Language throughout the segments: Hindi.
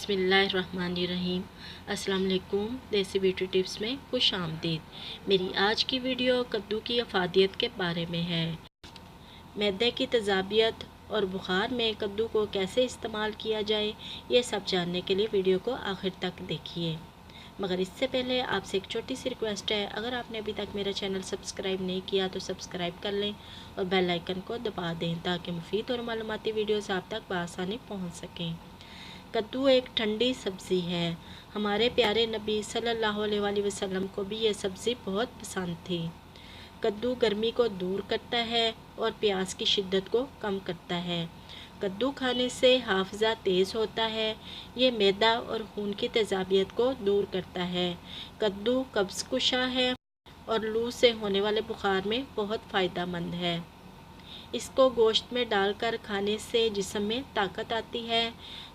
बिस्मिल्लाहिर्रहमानिर्रहीम। अस्सलाम वालेकुम। देसी ब्यूटी टिप्स में खुश आमदीद। मेरी आज की वीडियो कद्दू की अफादियत के बारे में है। मैदे की तेज़ाबियत और बुखार में कद्दू को कैसे इस्तेमाल किया जाए, ये सब जानने के लिए वीडियो को आखिर तक देखिए। मगर इससे पहले आपसे एक छोटी सी रिक्वेस्ट है, अगर आपने अभी तक मेरा चैनल सब्सक्राइब नहीं किया तो सब्सक्राइब कर लें और बेल आइकन को दबा दें ताकि मुफीद और मालूमाती वीडियोस आप तक बआसानी पहुंच सकें। कद्दू एक ठंडी सब्ज़ी है। हमारे प्यारे नबी सल्लल्लाहु अलैहि वसल्लम को भी ये सब्ज़ी बहुत पसंद थी। कद्दू गर्मी को दूर करता है और प्यास की शिद्दत को कम करता है। कद्दू खाने से हाफजा तेज़ होता है। ये मैदा और खून की तेज़ाबियत को दूर करता है। कद्दू कब्ज़ कुशा है और लू से होने वाले बुखार में बहुत फ़ायदा मंद है। इसको गोश्त में डालकर खाने से जिस्म में ताकत आती है।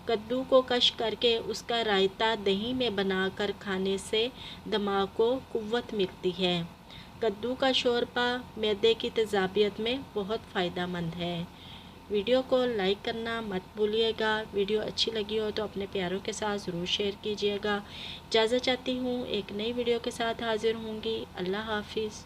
कद्दू को कश करके उसका रायता दही में बनाकर खाने से दिमाग को कुव्वत मिलती है। कद्दू का शोरबा मैदे की तेज़ाबियत में बहुत फ़ायदा मंद है। वीडियो को लाइक करना मत भूलिएगा। वीडियो अच्छी लगी हो तो अपने प्यारों के साथ ज़रूर शेयर कीजिएगा। इजाज़त चाहती हूँ, एक नई वीडियो के साथ हाज़िर होंगी। अल्लाह हाफिज़।